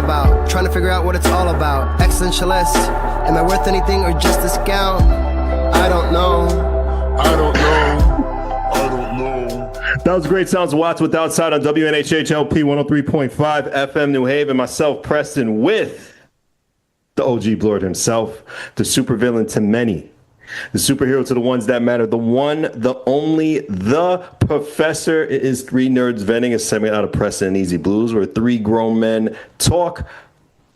about. Trying to figure out what it's all about. Existentialist. Am I worth anything or just discount? I don't know. I don't know. I don't know. That was great sounds of Watts with Outside on WNHHLP 103.5 FM New Haven. Myself, Preston, with the OG Blord himself, the supervillain to many, the superhero to the ones that matter, the one, the only, the professor. It is Three Nerds Venting, a segment out of Preston and Easy Blues, where three grown men talk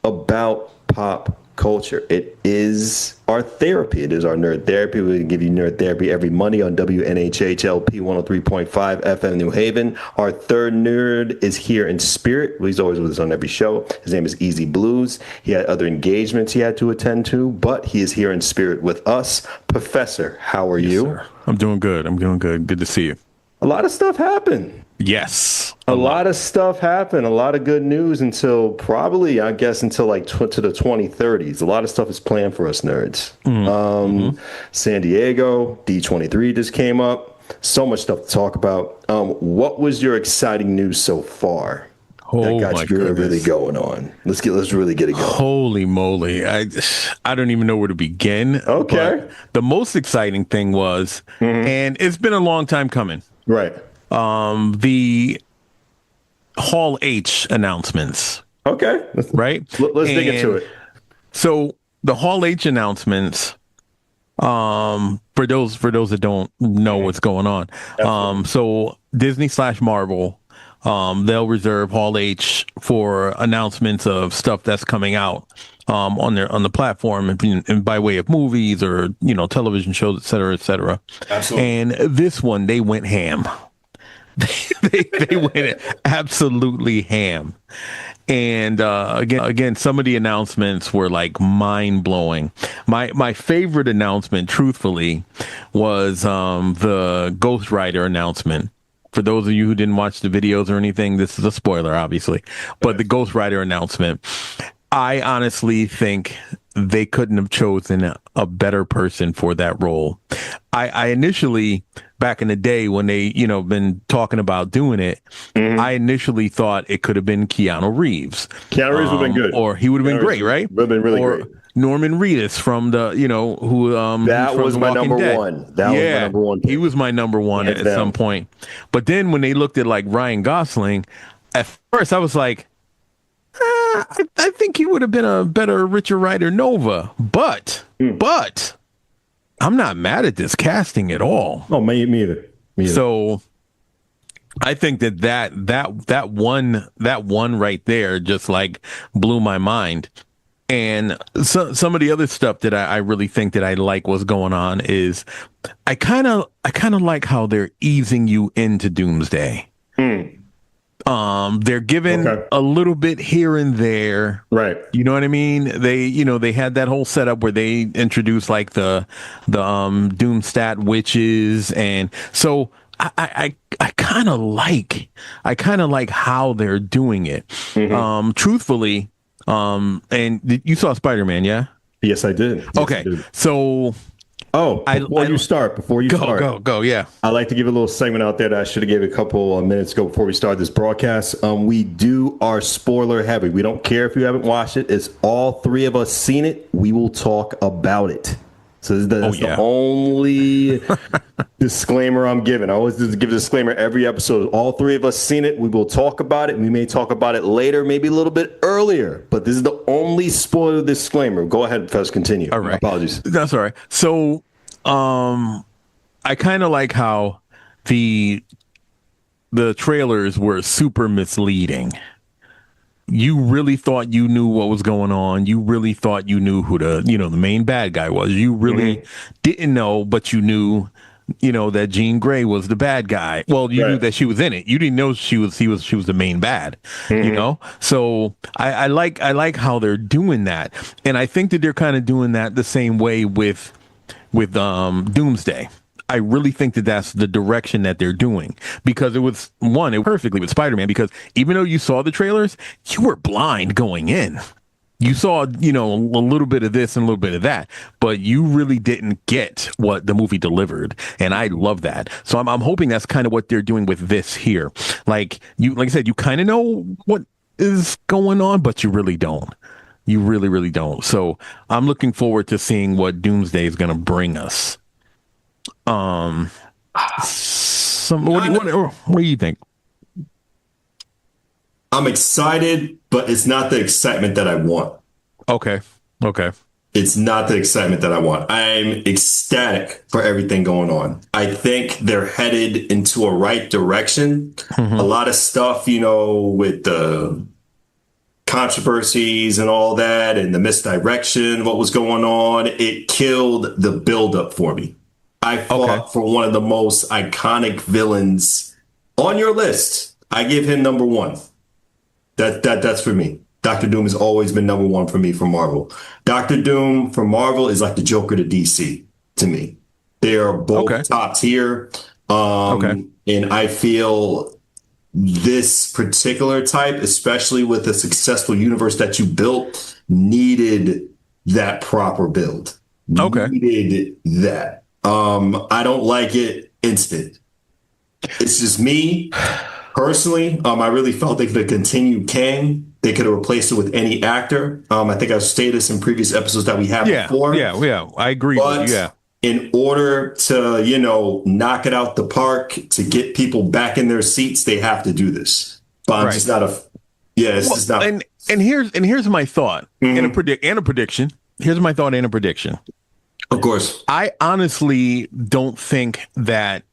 about pop culture. It is our therapy. It is our nerd therapy. We give you nerd therapy every Monday on WNHHLP 103.5 FM New Haven. Our third nerd is here in spirit. He's always with us on every show. His name is Easy Blues. He had other engagements he had to attend to, but he is here in spirit with us. Professor, how are you? Sir. I'm doing good. Good to see you. A lot of stuff happened. Yes. A lot of stuff happened. A lot of good news until probably, I guess, until like to the 2030s. A lot of stuff is planned for us nerds. San Diego, D23 just came up. So much stuff to talk about. What was your exciting news so far that got you really going on? Let's really get it going. Holy moly. I don't even know where to begin. Okay. But the most exciting thing was, and it's been a long time coming. Right. The Hall H announcements. Okay. Right? Let's dig into it. So the Hall H announcements, for those that don't know what's going on. So Disney/Marvel, they'll reserve Hall H for announcements of stuff that's coming out on the platform and by way of movies or, television shows, et cetera, et cetera. Absolutely. And this one, they went ham. They went absolutely ham. And again, some of the announcements were like mind blowing. My favorite announcement, truthfully, was the Ghost Rider announcement. For those of you who didn't watch the videos or anything, this is a spoiler, obviously. But the Ghost Rider announcement, I honestly think they couldn't have chosen a better person for that role. I initially, back in the day when they, been talking about doing it, I initially thought it could have been Keanu Reeves. Keanu Reeves would have been good. Or he would have been great, right? Would have been really great. Norman Reedus from the, who that was my number one. That was my number one. He was my number one at some point. But then when they looked at like Ryan Gosling, at first I was like, I think he would have been a better Richard Rider Nova. But I'm not mad at this casting at all. Oh, me either. So I think that one right there just like blew my mind. And some of the other stuff that I really think that I like what's going on is I kind of like how they're easing you into Doomsday. They're giving a little bit here and there. Right. You know what I mean? They had that whole setup where they introduced like the Doomstat witches. And so I kind of like how they're doing it. Truthfully, and you saw Spider-Man, yeah? Yes, I did. Yes, okay. I did. So before you start, go, yeah. I like to give a little segment out there that I should have gave a couple of minutes ago before we start this broadcast. We do our spoiler heavy. We don't care if you haven't watched it. It's all three of us seen it. We will talk about it. So that's the only disclaimer I'm giving. I always give a disclaimer every episode. All three of us seen it. We will talk about it. We may talk about it later, maybe a little bit earlier. But this is the only spoiler disclaimer. Go ahead, Professor. Continue. All right. My apologies. That's all right. So I kind of like how the trailers were super misleading. You really thought you knew what was going on. You really thought you knew who the main bad guy was. You really didn't know, but you knew, that Jean Grey was the bad guy. Well, you knew that she was in it. You didn't know she was the main bad, So I like how they're doing that. And I think that they're kind of doing that the same way with Doomsday. I really think that that's the direction that they're doing, because it was perfectly with Spider-Man, because even though you saw the trailers, you were blind going in. You saw, a little bit of this and a little bit of that, but you really didn't get what the movie delivered. And I love that. So I'm hoping that's kind of what they're doing with this here. Like I said, you kind of know what is going on, but you really don't. You really, really don't. So I'm looking forward to seeing what Doomsday is going to bring us. What do you think? I'm excited, but it's not the excitement that I want. Okay. It's not the excitement that I want. I'm ecstatic for everything going on. I think they're headed into a right direction. Mm-hmm. A lot of stuff, with the controversies and all that and the misdirection, what was going on, it killed the buildup for me. I fought for one of the most iconic villains on your list. I give him number one. That's for me. Dr. Doom has always been number one for me for Marvel. Dr. Doom for Marvel is like the Joker to DC to me. They are both top tier. And I feel this particular type, especially with the successful universe that you built, needed that proper build. Needed that. I don't like it instant. It's just me. Personally, I really felt they could have continued Kang. They could have replaced it with any actor. I think I've stated this in previous episodes that we have before. Yeah. I agree with you. Yeah. In order to, knock it out the park, to get people back in their seats, they have to do this. But I'm just not just not. And here's my thought and a prediction. Here's my thought and a prediction. Of course. I honestly don't think that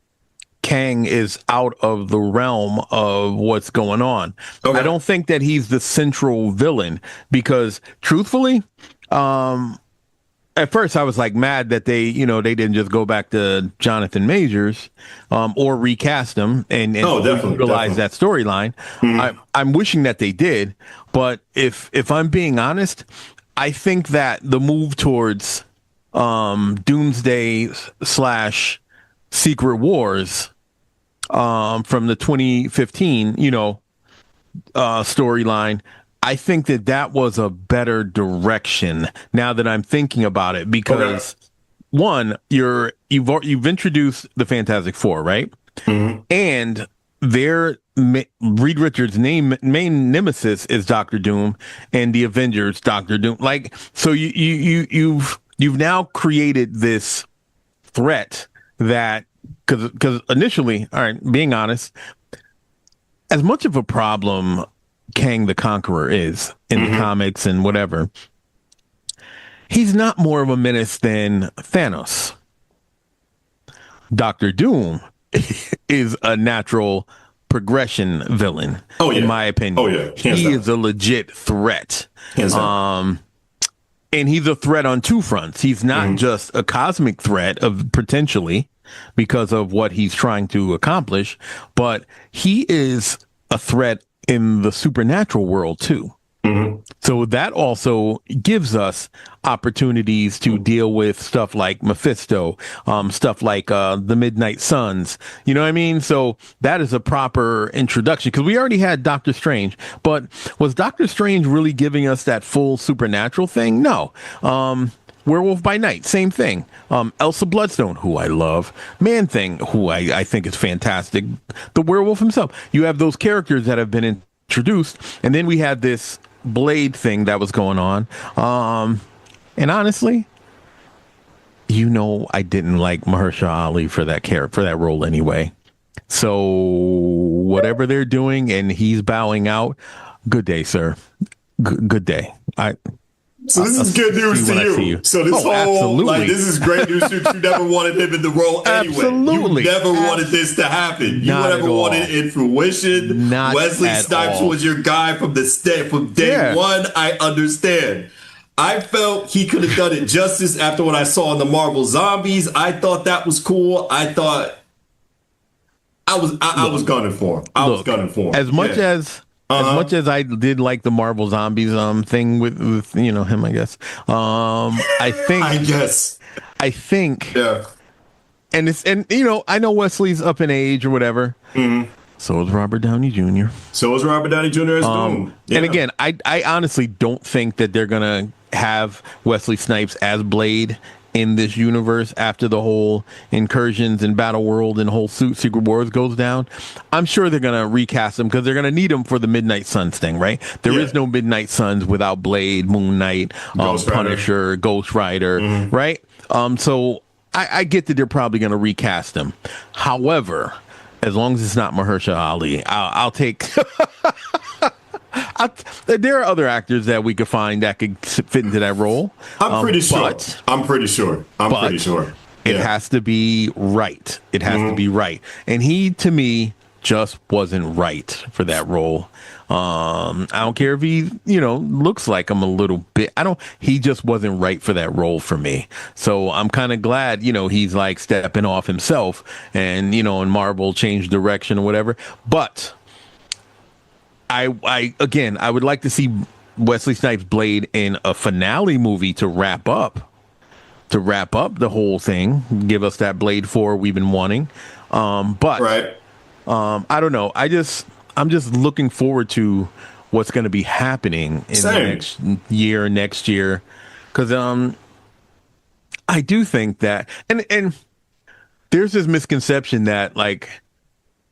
Kang is out of the realm of what's going on. I don't think that he's the central villain because truthfully, at first I was like mad that they didn't just go back to Jonathan Majors or recast him and utilize that storyline. I'm wishing that they did, but if I'm being honest, I think that the move towards Doomsday / Secret Wars from the 2015 storyline, I think that was a better direction now that I'm thinking about it, because one, you've introduced the Fantastic Four, right? And Reed Richards' main nemesis is Doctor Doom, and the Avengers Doctor Doom. Like, so you've now created this threat that, because initially, all right, being honest, as much of a problem Kang the Conqueror is in the comics and whatever, he's not more of a menace than Thanos. Doctor Doom is a natural progression villain, in my opinion. He is a legit threat. And he's a threat on two fronts. He's not just a cosmic threat of potentially because of what he's trying to accomplish, but he is a threat in the supernatural world too. So that also gives us opportunities to deal with stuff like Mephisto, stuff like the Midnight Suns. You know what I mean? So that is a proper introduction, because we already had Doctor Strange, but was Doctor Strange really giving us that full supernatural thing? No. Werewolf by Night, same thing. Elsa Bloodstone, who I love. Man-Thing, who I think is fantastic. The werewolf himself. You have those characters that have been introduced, and then we had this Blade thing that was going on. And honestly, I didn't like Mahershala Ali for that role anyway. So whatever they're doing and he's bowing out, good day, sir. Good day. So this is good news to you. So this this is great news to you. You never wanted him in the role anyway. Absolutely. You never wanted this to happen. You never wanted it in fruition. Wesley Snipes was your guy from day one. I understand. I felt he could have done it justice after what I saw in the Marvel Zombies. I thought that was cool. I thought I was gunning for him. I was gunning for him. As much as I did like the Marvel Zombies thing with him, I guess. I think. Yeah. And I know Wesley's up in age or whatever. So is Robert Downey Jr. So is Robert Downey Jr. as Doom. Yeah. And again, I honestly don't think that they're gonna have Wesley Snipes as Blade in this universe after the whole incursions and Battle World and whole Secret Wars goes down. I'm sure they're going to recast him because they're going to need him for the Midnight Suns thing, right? There is no Midnight Suns without Blade, Moon Knight, Punisher, Ghost Rider, right? So I get that they're probably going to recast him. However, as long as it's not Mahershala Ali, I'll take. There are other actors that we could find that could fit into that role. I'm pretty sure. It has to be right. It has to be right. And he, to me, just wasn't right for that role. I don't care if he, looks like him a little bit. He just wasn't right for that role for me. So I'm kind of glad, he's like stepping off himself and, and Marvel changed direction or whatever. But I would like to see Wesley Snipes' Blade in a finale movie to wrap up the whole thing. Give us that Blade 4 we've been wanting. I don't know. I'm just looking forward to what's going to be happening in the next year. Cause, I do think that, and there's this misconception that like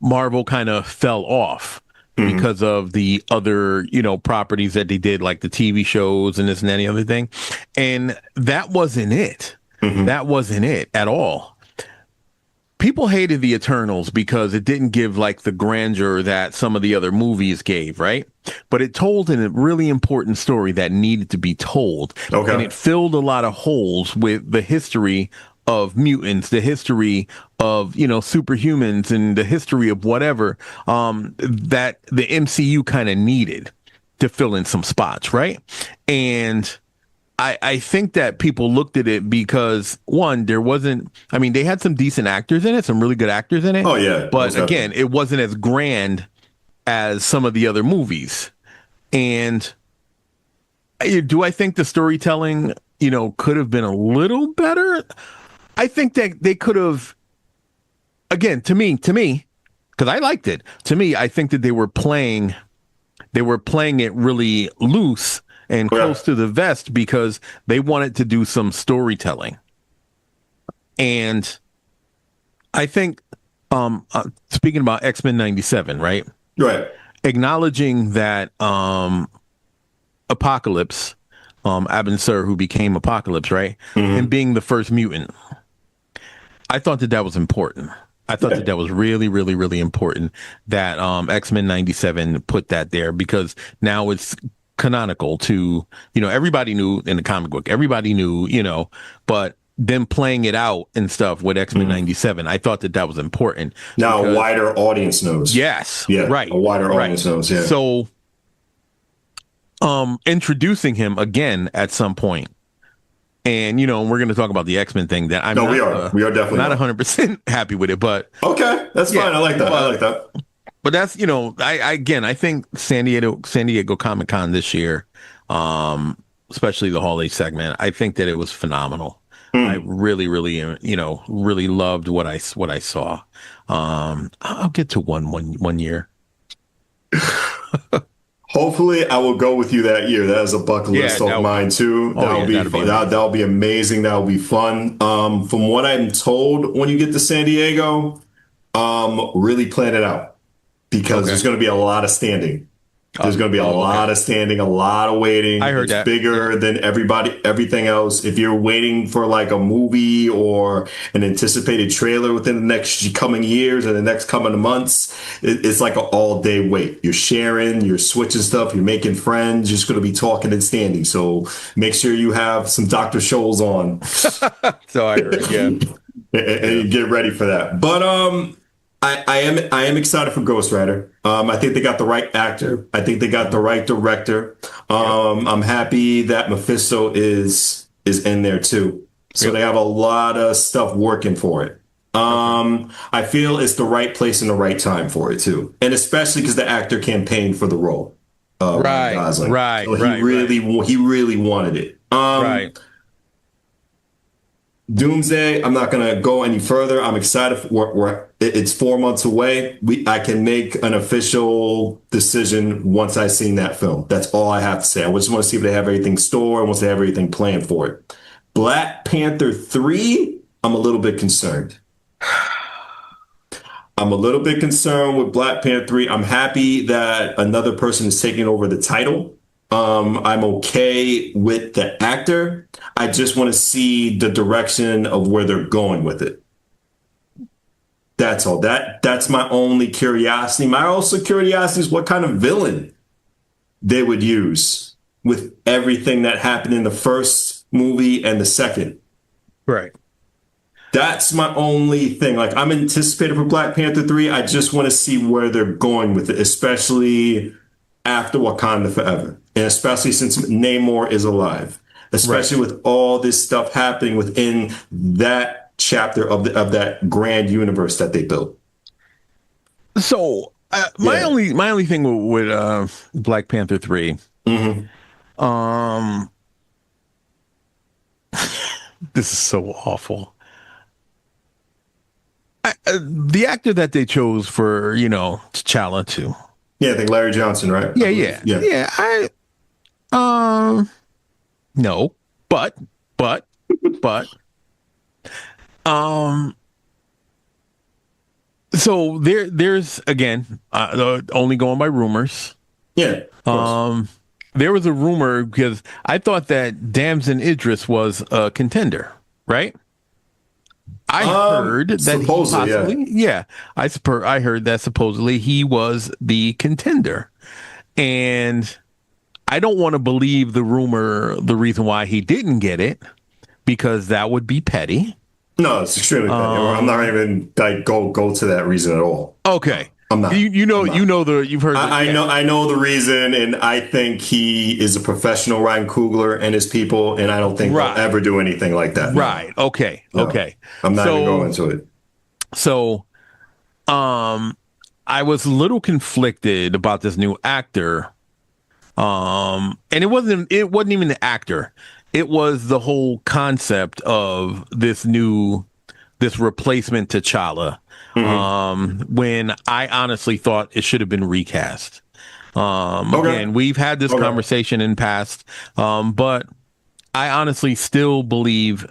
Marvel kind of fell off because of the other, properties that they did, like the TV shows and this and any other thing. And that wasn't it. That wasn't it at all. People hated the Eternals because it didn't give like the grandeur that some of the other movies gave, right? But it told a really important story that needed to be told. Okay. And it filled a lot of holes with the history of mutants, the history of, superhumans, and the history of whatever that the MCU kind of needed to fill in some spots, right? And I think that people looked at it because, one, they had some decent actors in it, some really good actors in it. Oh, yeah. But again, it wasn't as grand as some of the other movies. And do I think the storytelling, could have been a little better? I think that they could have, again, to me, because I liked it. To me, I think that they were playing it really loose and close to the vest because they wanted to do some storytelling. And I think, speaking about X-Men 97, right? Right. Acknowledging that Apocalypse, Abin Sur, who became Apocalypse, right? And being the first mutant. I thought that was important. I thought that was really, really, really important that X-Men 97 put that there because now it's canonical to, everybody knew in the comic book, everybody knew, but them playing it out and stuff with X-Men 97, I thought that was important. Now a wider audience knows. Yes. Yeah. Right. A wider audience knows. Yeah. So introducing him again at some point. And, we're going to talk about the X-Men thing that we are definitely not 100% happy with it, but okay, that's fine. I like that. But that's, I think San Diego Comic-Con this year, especially the Hall H segment, I think that it was phenomenal. I really, really, really loved what I saw. I'll get to one year. Hopefully, I will go with you that year. That is a bucket list of mine too. That'll be fun. That'll be amazing. That'll be fun. From what I'm told, when you get to San Diego, really plan it out because there's going to be a lot of standing. There's going to be a lot of standing, a lot of waiting. I heard it's that. Bigger than everything else. If you're waiting for like a movie or an anticipated trailer within the next coming years and the next coming months, it's like an all day wait. You're sharing, you're switching stuff, you're making friends, you're just going to be talking and standing. So make sure you have some Dr. Scholl's on. So I heard, yeah. and get ready for that. But, I am excited for Ghost Rider. I think they got the right actor. I think they got the right director. I'm happy that Mephisto is in there too. So they have a lot of stuff working for it. I feel it's the right place and the right time for it too. And especially because the actor campaigned for the role. Right. So he really wanted it. Right. Doomsday, I'm not going to go any further. I'm excited. It's 4 months away. I can make an official decision once I've seen that film. That's all I have to say. I just want to see if they have everything stored, once they have everything planned for it. Black Panther 3, I'm a little bit concerned. I'm a little bit concerned with Black Panther 3. I'm happy that another person is taking over the title. I'm okay with the actor. I just want to see the direction of where they're going with it. That's all. That's my only curiosity. My also curiosity is what kind of villain they would use with everything that happened in the first movie and the second. Right. That's my only thing. Like, I'm anticipated for Black Panther 3. I just want to see where they're going with it, especially after Wakanda Forever. And especially since Namor is alive. Especially with all this stuff happening within that chapter of that grand universe that they built. So my only thing with Black Panther 3, this is so awful. The actor that they chose for, T'Challa too. Yeah, I think Larry Johnson, right? Yeah. No, but, so there's again, only going by rumors. Yeah. There was a rumor because I thought that Damson Idris was a contender, right? I heard that he possibly, I heard that supposedly he was the contender, and I don't want to believe the rumor. The reason why he didn't get it, because that would be petty. No, it's extremely petty. I'm not even like go to that reason at all. Okay. I'm not. You've heard. I know the reason, and I think he is a professional, Ryan Coogler and his people, and I don't think they'll ever do anything like that. Right. No. Okay. No. Okay. I'm not even going into it. So, I was a little conflicted about this new actor. And it wasn't even the actor. It was the whole concept of this replacement T'Challa. When I honestly thought it should have been recast. Again, we've had this conversation in past, but I honestly still believe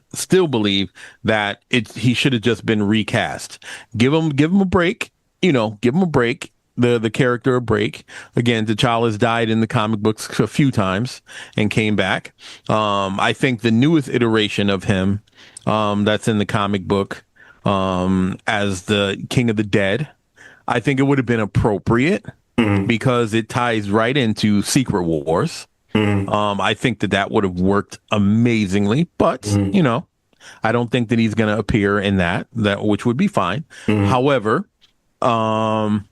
that he should have just been recast. Give him a break. Give him a break. The character a break. Again, T'Challa's died in the comic books a few times and came back. I think the newest iteration of him, that's in the comic book, as the King of the Dead, I think it would have been appropriate because it ties right into Secret Wars. I think that would have worked amazingly, but I don't think that he's going to appear in that which would be fine. However, I'm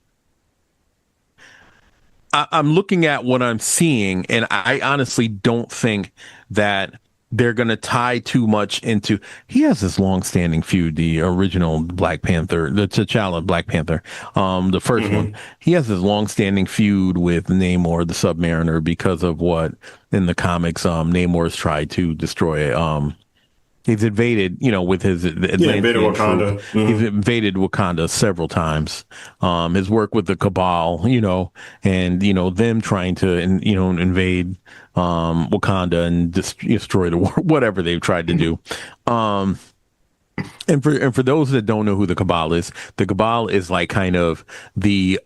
looking at what I'm seeing, and I honestly don't think that they're going to tie too much into. He has this long-standing feud, the original Black Panther, the T'Challa Black Panther, the first one. He has this long-standing feud with Namor, the Submariner, because of what in the comics Namor's tried to destroy. He's invaded, with his invaded Wakanda. He's invaded Wakanda several times. His work with the Cabal, and them trying to, invade Wakanda and destroy the world, whatever they've tried to do. And for those that don't know who the Cabal is like kind of the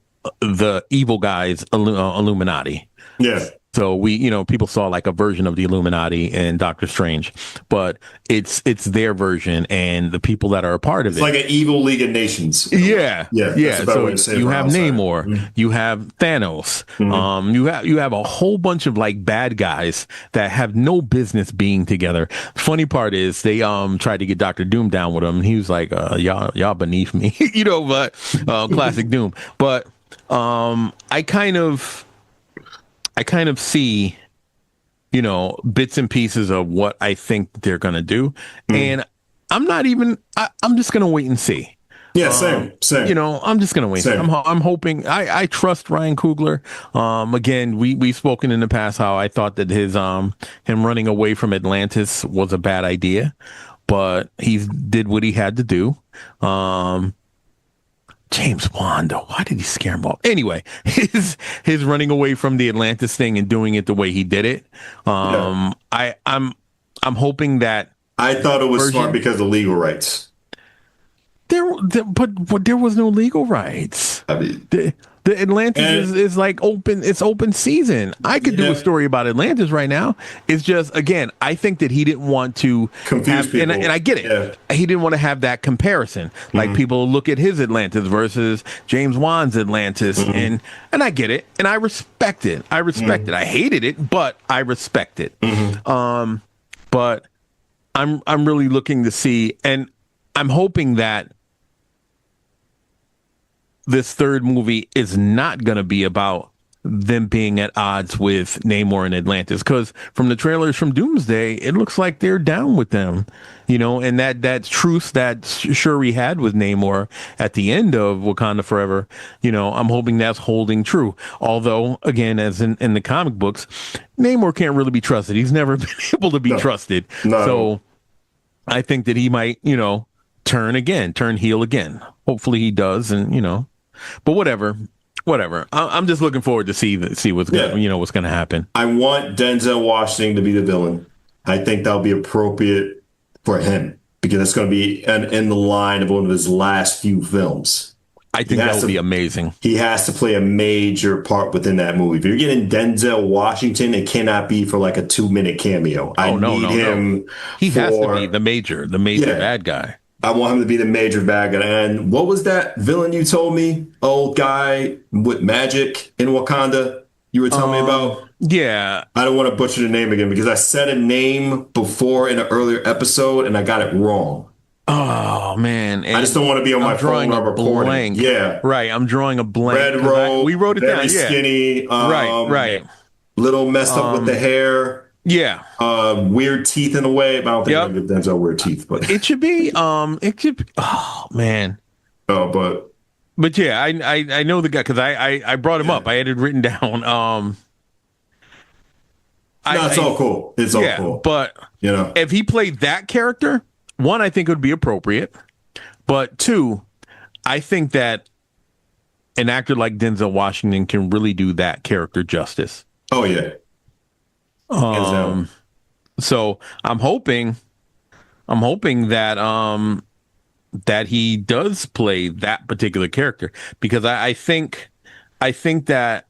evil guys, Illuminati. Yeah. So people saw like a version of the Illuminati in Doctor Strange, but it's their version, and the people that are a part of it's like an evil League of Nations. Yeah. So you have Namor, you have Thanos, you have a whole bunch of like bad guys that have no business being together. Funny part is they tried to get Doctor Doom down with him, and he was like, y'all beneath me, but classic Doom. But I kind of see, bits and pieces of what I think they're going to do. And I'm just going to wait and see. Yeah, same. I'm just going to wait. I'm hoping, I trust Ryan Coogler. Again, we've spoken in the past how I thought that him running away from Atlantis was a bad idea, but he did what he had to do. James Wanda, why did he scare him off? Anyway, his running away from the Atlantis thing and doing it the way he did it. I'm hoping that I thought it was version. smart because of legal rights. But there was no legal rights. I mean, The Atlantis is like open. It's open season. I could do a story about Atlantis right now. It's just, again, I think that he didn't want to confuse people, and I get it. Yeah. He didn't want to have that comparison. Like people look at his Atlantis versus James Wan's Atlantis, and I get it, and I respect it. I respect it. I hated it, but I respect it. But I'm really looking to see, and I'm hoping that this third movie is not going to be about them being at odds with Namor and Atlantis, because from the trailers from Doomsday, it looks like they're down with them, and that truce that Shuri had with Namor at the end of Wakanda Forever, I'm hoping that's holding true. Although, again, as in the comic books, Namor can't really be trusted. He's never been able to be trusted. No. So I think that he might, turn heel again. Hopefully he does, and but whatever. I'm just looking forward to see what's what's going to happen. I want Denzel Washington to be the villain. I think that'll be appropriate for him because it's going to be in the line of one of his last few films. I think that would be amazing. He has to play a major part within that movie. If you're getting Denzel Washington, it cannot be for like a 2-minute cameo. I need him. He has to be the major bad guy. I want him to be the major bad guy. And what was that villain you told me? Old guy with magic in Wakanda you were telling me about? Yeah. I don't want to butcher the name again because I said a name before in an earlier episode and I got it wrong. Oh, man. And I just don't want to be on my phone while recording. Blank. Yeah. Right. I'm drawing a blank. Red robe. We wrote it down. Yeah. Skinny. Right. Little messed up with the hair. Yeah. Weird teeth in a way. But I don't think I'm going to give Denzel weird teeth. But it should be. Oh, man. Oh, but yeah, I know the guy because I brought him up. I had it written down. It's all cool. It's all cool. But if he played that character, one, I think it would be appropriate. But two, I think that an actor like Denzel Washington can really do that character justice. Oh yeah. So I'm hoping that that he does play that particular character because I think that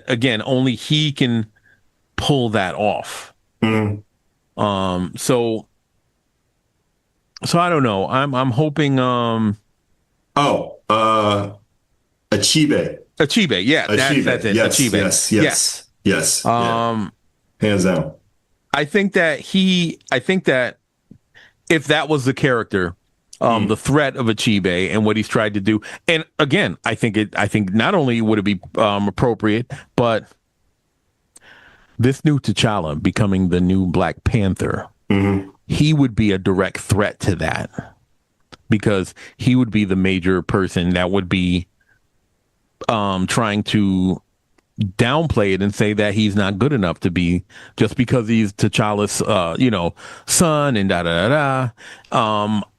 again only he can pull that off. So I don't know. I'm hoping Achibe. Yeah, that's it. Achibe. Yes. Hands down. I think that if that was the character, the threat of Achibe and what he's tried to do, and again, I think not only would it be appropriate, but this new T'Challa becoming the new Black Panther, he would be a direct threat to that because he would be the major person that would be trying to downplay it and say that he's not good enough to be just because he's T'Challa's son and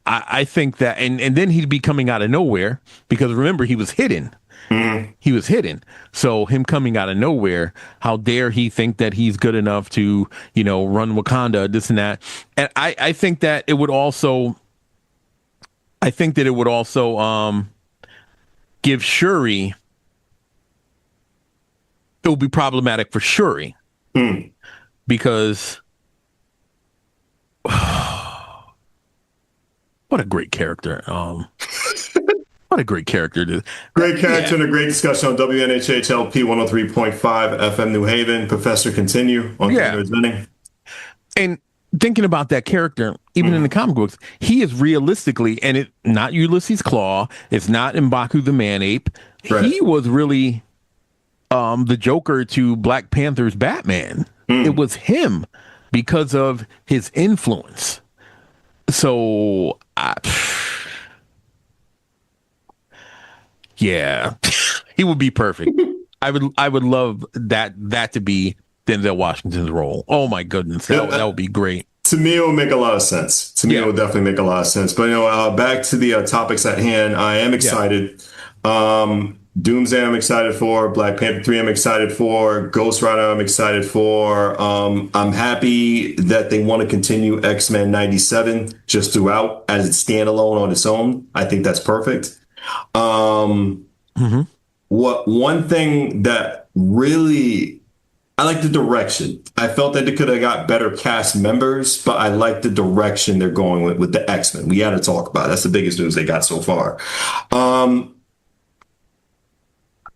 I think that and then he'd be coming out of nowhere because remember he was hidden. He was hidden. So him coming out of nowhere, how dare he think that he's good enough to, run Wakanda, this and that. And I think that it would also give Shuri, it will be problematic for Shuri because what a great character. What a great character. Great character and a great discussion on WNHHLP 103.5 FM New Haven. Professor, continue on Inning. And thinking about that character, even in the comic books, he is realistically, and it not Ulysses Claw, it's not M'Baku the Man-Ape. Right. He was really the Joker to Black Panther's Batman. It was him because of his influence. So, yeah, he would be perfect. I would love that to be Denzel Washington's role. Oh my goodness, that would be great. To me, it would make a lot of sense. It would definitely make a lot of sense. But back to the topics at hand. I am excited. Doomsday I'm excited for. Black Panther 3 I'm excited for. Ghost Rider I'm excited for. I'm happy that they want to continue X-Men 97 just throughout as it's standalone on its own. I think that's perfect. What one thing that really I like the direction. I felt that they could have got better cast members, but I like the direction they're going with the X-Men. We had to talk about it. That's the biggest news they got so far.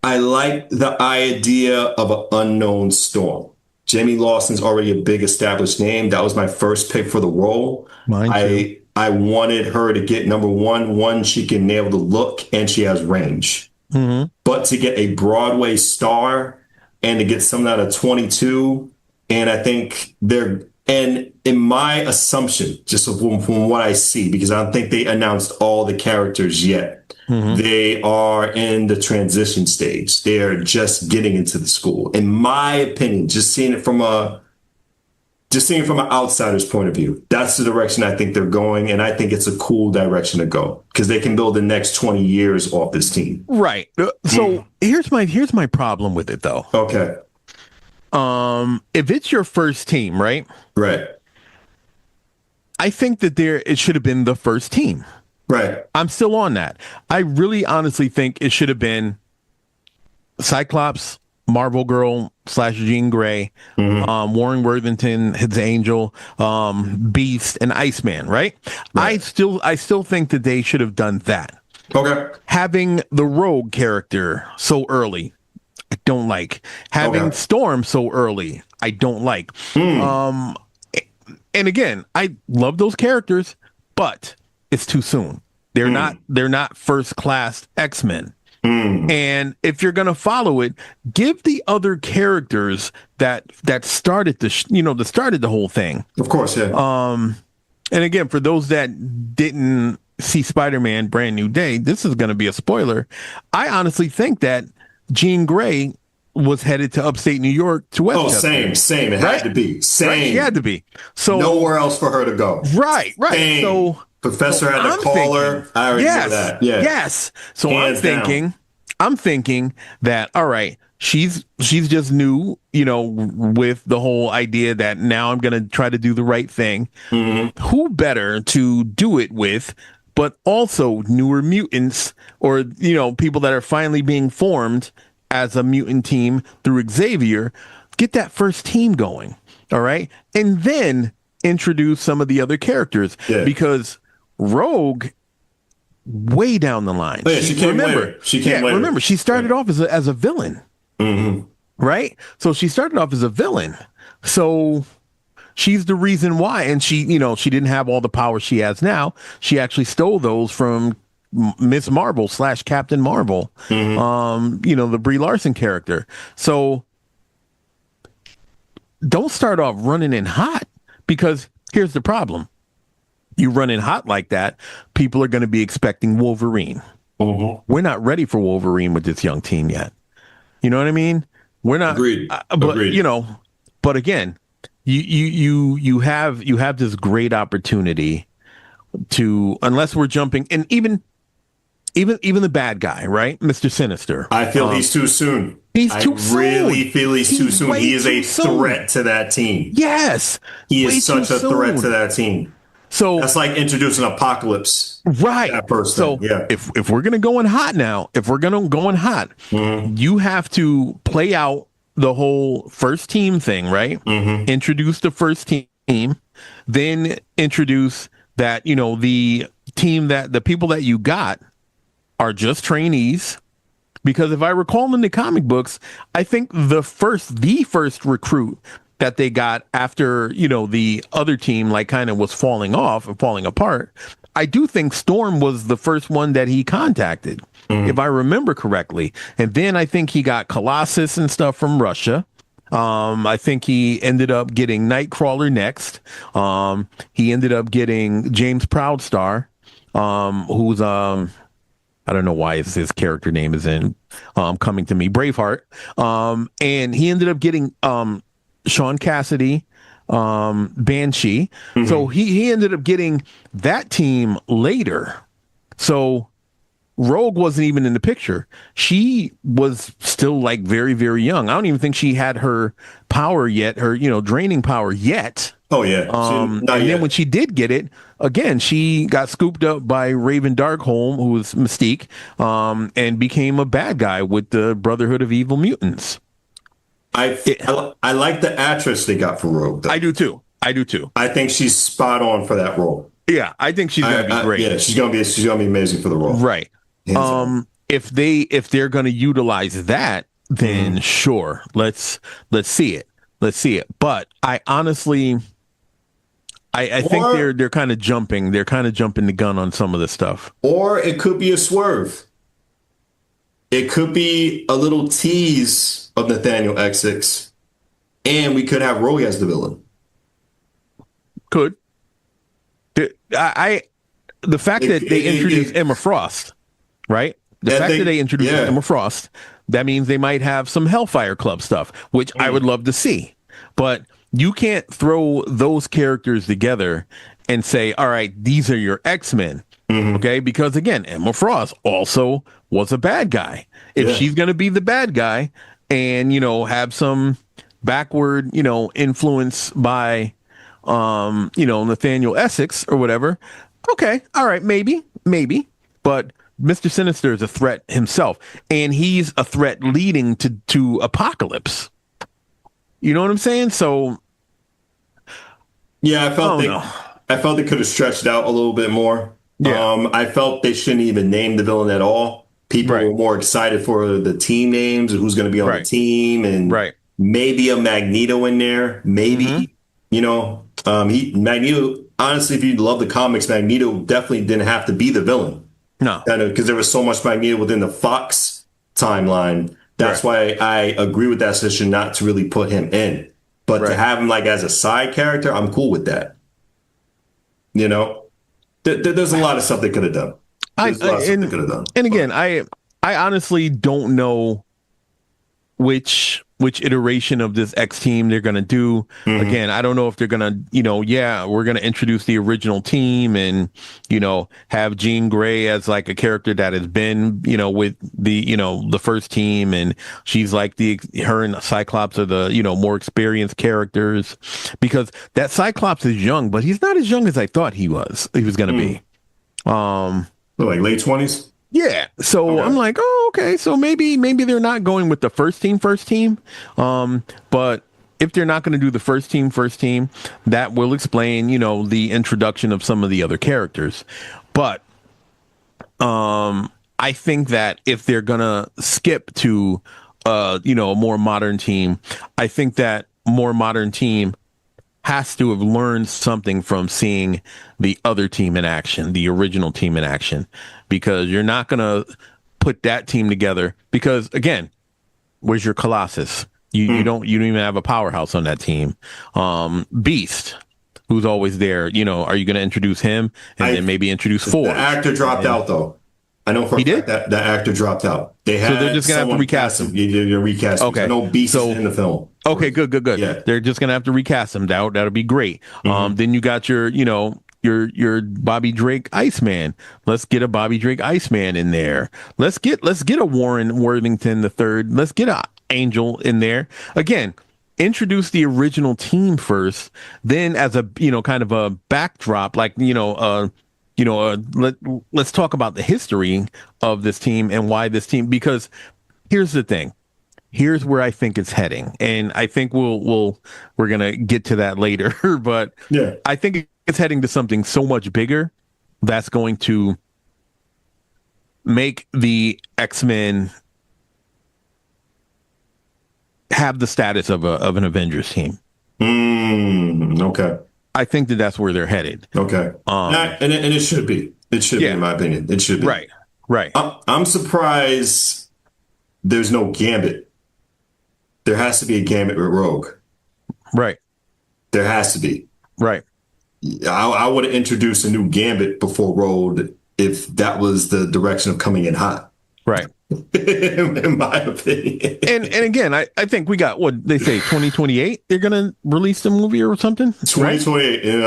I like the idea of an unknown Storm. Jamie Lawson's already a big established name. That was my first pick for the role. Mine too. I wanted her to get number one, she can nail the look and she has range. But to get a Broadway star and to get someone out of 22, and I think and in my assumption, just from what I see, because I don't think they announced all the characters yet, they are in the transition stage. They're just getting into the school. In my opinion, just seeing it from an outsider's point of view, that's the direction I think they're going, and I think it's a cool direction to go because they can build the next 20 years off this team. Right. So here's my problem with it, though. Okay. If it's your first team, right? Right. I think that it should have been the first team. Right. I'm still on that. I really honestly think it should have been Cyclops, Marvel Girl / Jean Grey, Warren Worthington, his Angel, Beast, and Iceman, right? I still think that they should have done that. Okay. Having the Rogue character so early, I don't like. Having Storm so early, I don't like. And again, I love those characters, but it's too soon. They're not first class X-Men. And if you're going to follow it, give the other characters that started that started the whole thing. Of course, yeah. And again, for those that didn't see Spider-Man Brand New Day, this is going to be a spoiler. I honestly think that Jean Grey was headed to upstate New York to Westchester. Same. It had to be. Same. Right? She had to be. So nowhere else for her to go. Right. Same. So Professor had to call her. I already know that. Yeah. Yes. So Hands down. I'm thinking that, all right, she's just new, with the whole idea that now I'm going to try to do the right thing. Who better to do it with, but also newer mutants or, people that are finally being formed as a mutant team through Xavier, get that first team going. All right. And then introduce some of the other characters because Rogue, way down the line. Oh, yeah, she came later. Remember, she started off as a villain. Right? So she started off as a villain. So she's the reason why. And she didn't have all the power she has now. She actually stole those from Miss Marvel / Captain Marvel, the Brie Larson character. So don't start off running in hot, because here's the problem. You run in hot like that, people are going to be expecting Wolverine. We're not ready for Wolverine with this young team yet. You know what I mean? We're not. Agreed. But again, you have this great opportunity to, unless we're jumping, and even the bad guy, right? Mr. Sinister. I feel he's too soon. I really feel he's too soon. He is a threat to that team. Yes. He is such a threat to that team. So that's like introducing Apocalypse. Right. That person. So if we're going to go in hot now, you have to play out the whole first team thing, right? Introduce the first team, then introduce that, the team that the people that you got are just trainees. Because if I recall in the comic books, I think the first recruit that they got after, the other team kind of was falling off and falling apart, I do think Storm was the first one that he contacted, if I remember correctly. And then I think he got Colossus and stuff from Russia. I think he ended up getting Nightcrawler next. He ended up getting James Proudstar, who's I don't know why his character name is in coming to me, Braveheart. And he ended up getting Sean Cassidy, Banshee. So he ended up getting that team later. So Rogue wasn't even in the picture. She was still like very, very young. I don't even think she had her power yet, her, draining power yet. Oh yeah. And then when she did get it, again, she got scooped up by Raven Darkholm, who was Mystique, and became a bad guy with the Brotherhood of Evil Mutants. I like the actress they got for Rogue, though. I do too. I think she's spot on for that role. Yeah, I think she's gonna be great. Yeah, she's gonna be amazing for the role. Right. If they're gonna utilize that, then sure, let's see it. But I honestly, I think they're kind of jumping. They're kind of jumping the gun on some of this stuff. Or it could be a swerve. It could be a little tease of Nathaniel Essex, and we could have Rogue as the villain. Could. The fact that they introduced Emma Frost, right? The fact that they introduced Emma Frost, that means they might have some Hellfire Club stuff, which I would love to see. But you can't throw those characters together and say, all right, these are your X-Men. Okay, because again, Emma Frost also was a bad guy. If she's going to be the bad guy and, have some backward, influence by, Nathaniel Essex or whatever. Okay. All right. Maybe. But Mr. Sinister is a threat himself, and he's a threat leading to Apocalypse. You know what I'm saying? So. Yeah, I felt they could have stretched out a little bit more. Yeah. I felt they shouldn't even name the villain at all. People were more excited for the team names and who's going to be on the team, and maybe a Magneto in there. Maybe, Magneto. Honestly, if you love the comics, Magneto definitely didn't have to be the villain. No, because there was so much Magneto within the Fox timeline. That's why I agree with that decision not to really put him in, but to have him like as a side character, I'm cool with that. There's a lot of stuff they could have done. And again, I honestly don't know which iteration of this X team they're going to do. Again, I don't know if they're going to, we're going to introduce the original team and, have Jean Grey as like a character that has been, with the, the first team. And she's like her and Cyclops are the, more experienced characters, because that Cyclops is young, but he's not as young as I thought he was going to be. Like late 20s. Yeah. So I'm like, oh, okay. So maybe they're not going with the first team. But if they're not going to do the first team, that will explain, the introduction of some of the other characters. But I think that if they're going to skip to, a more modern team, I think that more modern team has to have learned something from seeing the other team in action, the original team in action, because you're not going to put that team together because, again, where's your Colossus? You don't even have a powerhouse on that team. Beast, who's always there, are you going to introduce him and then maybe introduce Forge? The actor dropped out, though. I know for a fact that actor dropped out. So they're just going to have to recast him. You're recasting. Okay. I know Beast is in the film. Okay, good. Yeah. They're just going to have to recast him. That'll be great. Then you got your Bobby Drake Iceman. Let's get a Bobby Drake Iceman in there. Let's get a Warren Worthington III. Let's get a Angel in there. Again, introduce the original team first, then as a, kind of a backdrop, like, let's talk about the history of this team and why this team, because here's the thing. Here's where I think it's heading. And I think we're going to get to that later, but I think it's heading to something so much bigger that's going to make the X-Men have the status of an Avengers team. Okay. I think that's where they're headed. Okay. And it should be. It should be, in my opinion. It should be. Right. I'm surprised there's no Gambit. There has to be a Gambit with Rogue. Right. There has to be. Right. I would have introduced a new Gambit before Rogue if that was the direction of coming in hot. Right. In my opinion. And again, I think we got what they say 2028. They're gonna release the movie or something. 2028 in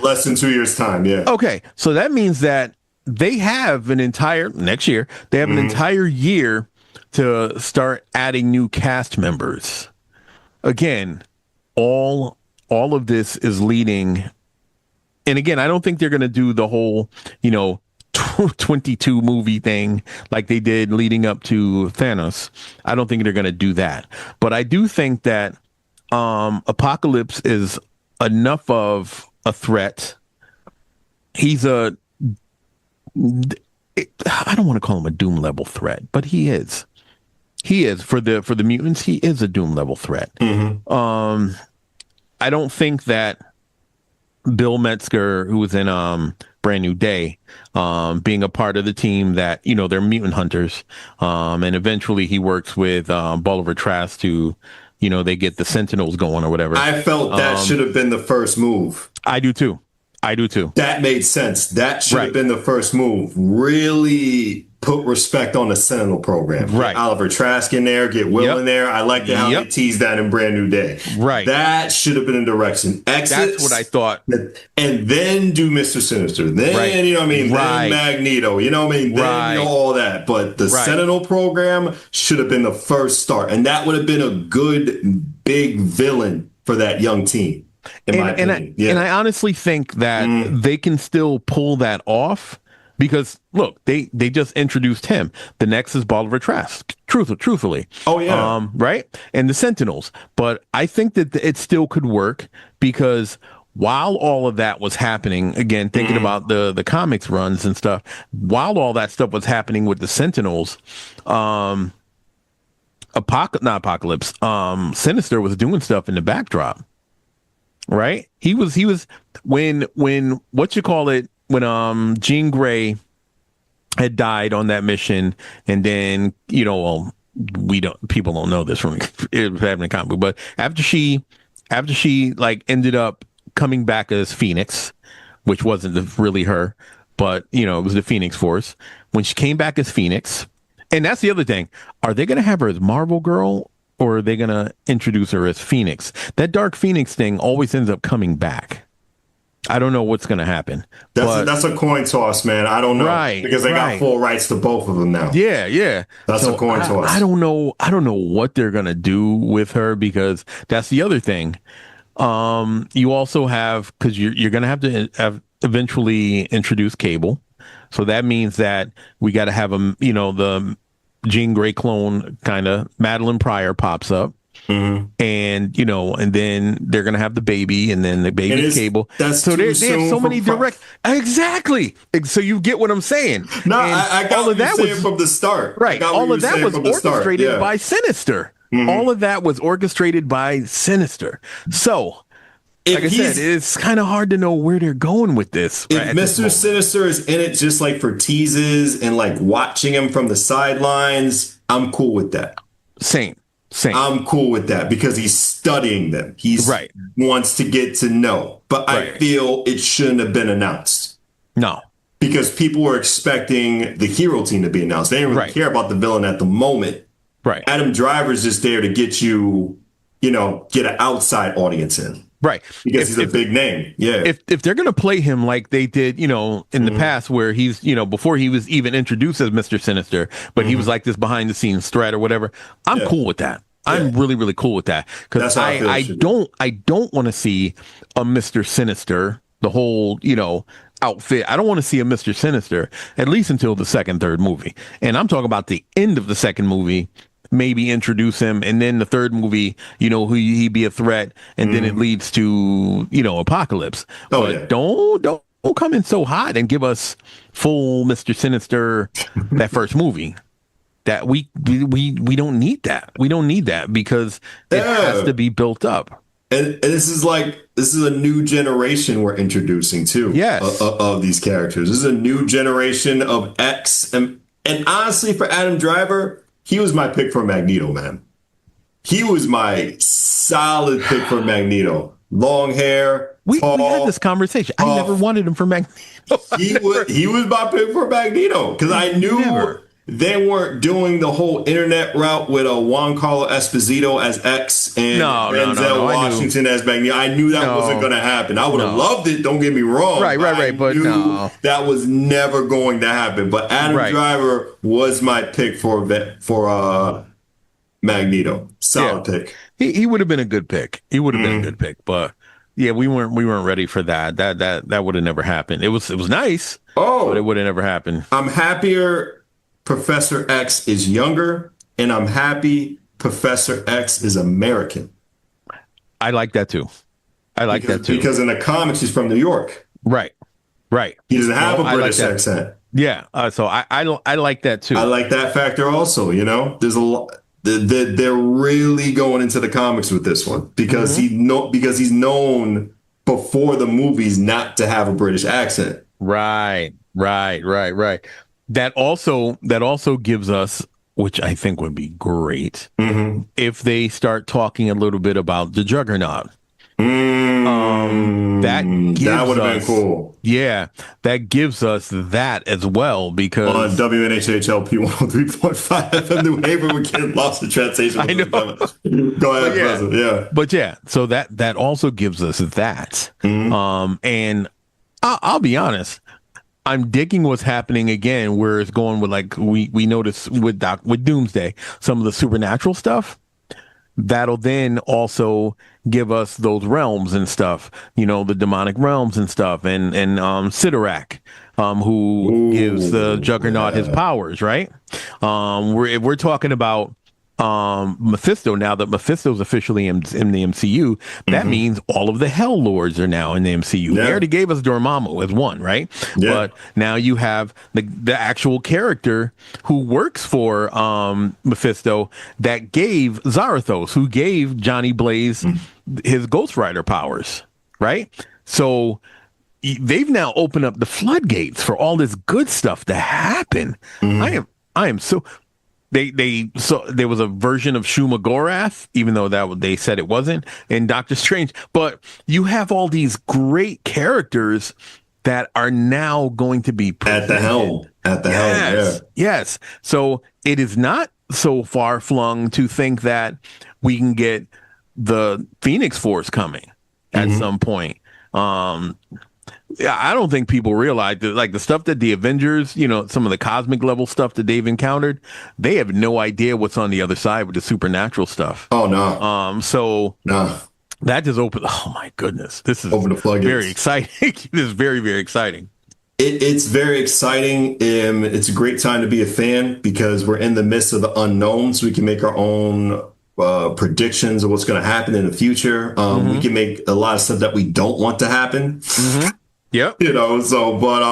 less than 2 years time. Yeah. Okay, so that means that they have an entire next year. They have an entire year to start adding new cast members. Again, all of this is leading. And again, I don't think they're going to do the whole, 22 movie thing like they did leading up to Thanos. I don't think they're going to do that. But I do think that Apocalypse is enough of a threat. He's I don't want to call him a Doom level threat, but he is. He is for the mutants. He is a Doom level threat. I don't think that Bill Metzger, who was in Brand New Day, being a part of the team that, they're mutant hunters. And eventually he works with Bolivar Trask to, they get the Sentinels going or whatever. I felt that should have been the first move. I do too. That made sense. That should have been the first move. Really put respect on the Sentinel program. Right. Get Oliver Trask in there, get Will in there. I like how they teased that in Brand New Day. Right. That should have been in direction. Exits, that's what I thought. And then do Mr. Sinister. Then, Then Magneto. Then all that. But the Sentinel program should have been the first start. And that would have been a good, big villain for that young team. In my opinion. And I honestly think that they can still pull that off because, look, they just introduced him. The next is Bolivar Trask, truthfully. Oh, yeah. Right? And the Sentinels. But I think that it still could work because while all of that was happening, again, thinking about the comics runs and stuff, while all that stuff was happening with the Sentinels, Sinister was doing stuff in the backdrop. Right? He was when Jean Grey had died on that mission, and then people don't know this from it having a comic book, but after she like ended up coming back as Phoenix, which wasn't really her, but it was the Phoenix Force. When she came back as Phoenix, and that's the other thing, are they going to have her as Marvel Girl? Or are they going to introduce her as Phoenix? That Dark Phoenix thing always ends up coming back. I don't know what's going to happen. That's a coin toss, man. I don't know. Right, because they got full rights to both of them now. Yeah. That's a coin toss. I don't know what they're going to do with her because that's the other thing. You also have, because you're going to have eventually introduce Cable. So that means that we got to have the Jean Grey clone kind of Madeline Pryor pops up, and and then they're gonna have the baby, and then the baby's Cable. So they have so many direct. Exactly. So you get what I'm saying. No, I got what you're saying from the start. Right. All of that was orchestrated by Sinister. All of that was orchestrated by Sinister. So. Like I said, it's kind of hard to know where they're going with this. If Mr. Sinister is in it just like for teases and like watching him from the sidelines, I'm cool with that. Same. I'm cool with that because he's studying them. He's wants to get to know. But I feel it shouldn't have been announced. No. Because people were expecting the hero team to be announced. They didn't really care about the villain at the moment. Right. Adam Driver's just there to get you, get an outside audience in. Right. Because he's a big name. Yeah. If they're going to play him like they did, in the past where he's, before he was even introduced as Mr. Sinister, but he was like this behind the scenes threat or whatever. I'm cool with that. I'm really, really cool with that. Because I don't want to see a Mr. Sinister, the whole, outfit. I don't want to see a Mr. Sinister, at least until the second, third movie. And I'm talking about the end of the second movie. Maybe introduce him, and then the third movie, he'd be a threat, and then it leads to Apocalypse. But don't come in so hot and give us full Mr. Sinister that first movie. That we don't need that. We don't need that because it has to be built up. And this is a new generation we're introducing too. Yes, of these characters. This is a new generation of X, and honestly, for Adam Driver. He was my pick for Magneto, man. He was my solid pick for Magneto. Long hair, tall. We had this conversation. I never wanted him for Magneto. He was my pick for Magneto because I knew they weren't doing the whole internet route with Juan Carlo Esposito as X and Denzel Washington as Magneto. I knew that wasn't going to happen. I would have loved it. Don't get me wrong. Right. But I knew no, that was never going to happen. But Adam Driver was my pick for Magneto. Solid pick. He would have been a good pick. He would have been a good pick, but yeah, we weren't ready for that. That would have never happened. It was nice, but it would have never happened. I'm happier Professor X is younger, and I'm happy Professor X is American. I like that too. Because in the comics he's from New York. Right. He doesn't have a British accent. Yeah. So I like that too. I like that factor also. You know, there's a lot. They're really going into the comics with this one because he's known before the movies not to have a British accent. Right. That also gives us, which I think would be great, if they start talking a little bit about the Juggernaut. That would have been cool. Yeah, that gives us that as well because on WNHHLP 103.5 FM New Haven, we're getting lost in translation. I know. Go ahead, But yeah, so that also gives us that. And I'll be honest, I'm digging what's happening again, where it's going with like we notice with Doomsday, some of the supernatural stuff. That'll then also give us those realms and stuff, you know, the demonic realms and stuff, and Sidorak, who gives the Juggernaut his powers, right? We're talking about Mephisto now that Mephisto's officially in the MCU. That means all of the Hell Lords are now in the MCU. They already gave us Dormammu as one, right? But now you have the actual character who works for Mephisto that gave Zarathos, who gave Johnny Blaze his Ghost Rider powers, right? So they've now opened up the floodgates for all this good stuff to happen. I am so. So there was a version of Shuma Gorath, even though that they said it wasn't, in Doctor Strange. But you have all these great characters that are now going to be presented. At the helm. Yes. So it is not so far flung to think that we can get the Phoenix Force coming at some point. I don't think people realize that, like the stuff that the Avengers, you know, some of the cosmic level stuff that they've encountered, they have no idea what's on the other side with the supernatural stuff. Oh no. So that just opened. Oh my goodness, this is open the floodgates. Very exciting. This is very, very exciting. It's very exciting. It's a great time to be a fan because we're in the midst of the unknown, so we can make our own predictions of what's going to happen in the future. We can make a lot of stuff that we don't want to happen. Yep. You know, so but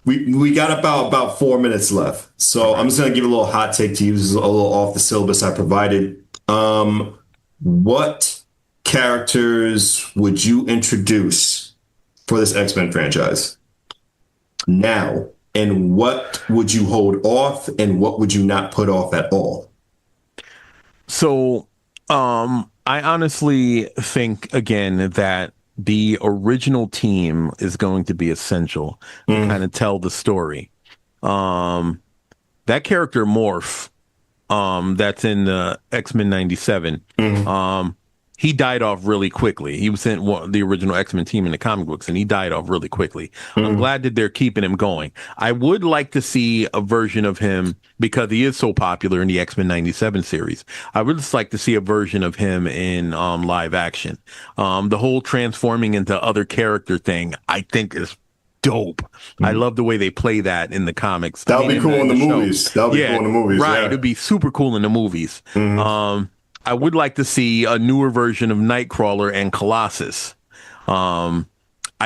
we got about 4 minutes left. So I'm just gonna give a little hot take to you. This is a little off the syllabus I provided. What characters would you introduce for this X-Men franchise now? And what would you hold off and what would you not put off at all? So I honestly think again that the original team is going to be essential to kind of tell the story. That character Morph, that's in the X-Men 97, he died off really quickly. He was in the original X-Men team in the comic books, and he died off really quickly. I'm glad that they're keeping him going. I would like to see a version of him, because he is so popular in the X-Men 97 series. I would just like to see a version of him in live action. The whole transforming into other character thing, I think is dope. I love the way they play that in the comics. That'll be cool in the movies. That'll be cool in the movies. Right. It'd be super cool in the movies. I would like to see a newer version of Nightcrawler and Colossus. I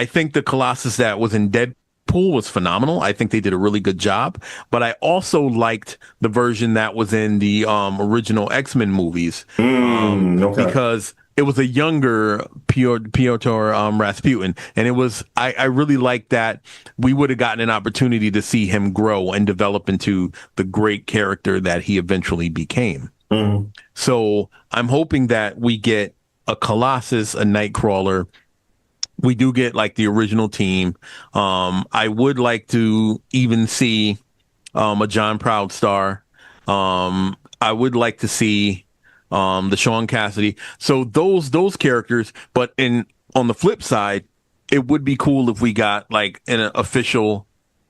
think the Colossus that was in Deadpool was phenomenal. I think they did a really good job. But I also liked the version that was in the original X-Men movies because it was a younger Piotr Rasputin. And it was, I really liked that we would have gotten an opportunity to see him grow and develop into the great character that he eventually became. So I'm hoping that we get a Colossus, a Nightcrawler. We do get like the original team. I would like to even see a John Proudstar. I would like to see the Sean Cassidy. So those characters, but on the flip side, it would be cool if we got like an official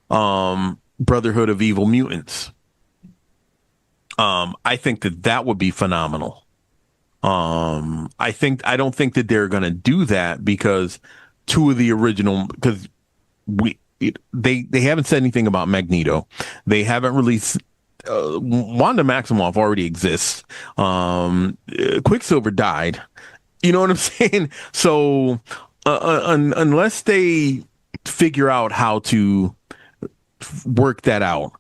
Brotherhood of Evil Mutants. I think that would be phenomenal. I don't think that they're gonna do that because two of the original, because they haven't said anything about Magneto. They haven't released. Wanda Maximoff already exists. Quicksilver died. You know what I'm saying? So unless they figure out how to work that out,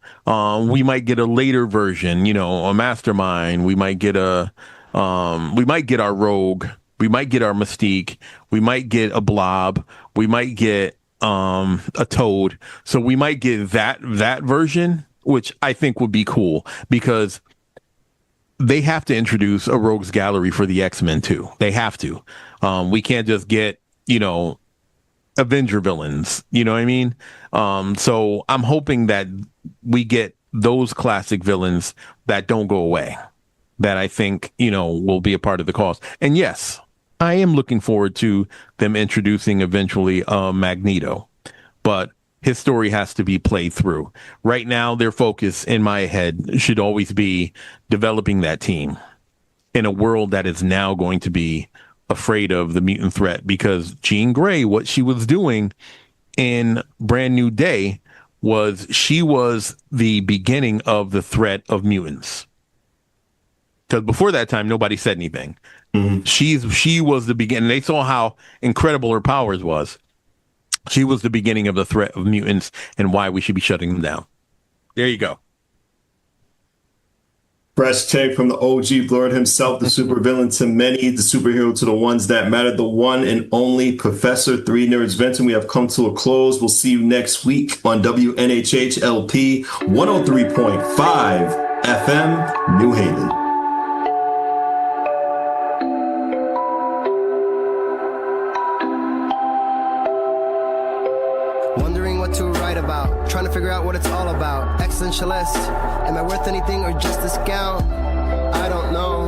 we might get a later version. A Mastermind. We might get our Rogue. We might get our Mystique. We might get a Blob. We might get a Toad. So we might get that version, which I think would be cool because they have to introduce a Rogues Gallery for the X-Men too. They have to. We can't just get, Avenger villains. You know what I mean? So I'm hoping that we get those classic villains that don't go away, that I think, will be a part of the cause. And yes, I am looking forward to them introducing eventually Magneto, but his story has to be played through. Right now, their focus in my head should always be developing that team in a world that is now going to be afraid of the mutant threat, because Jean Grey, what she was doing in Brand New Day she was the beginning of the threat of mutants. Because before that time, nobody said anything. Mm-hmm. She was the beginning. They saw how incredible her powers was. She was the beginning of the threat of mutants and why we should be shutting them down. There you go. Fresh take from the OG Lord himself, the supervillain to many, the superhero to the ones that matter, the one and only Professor 3 Nerds Benton. We have come to a close. We'll see you next week on WNHHLP 103.5 FM, New Haven. Wondering what to write about, trying to figure out what it's all about. Existentialist, am I worth anything or just a scout? I don't know.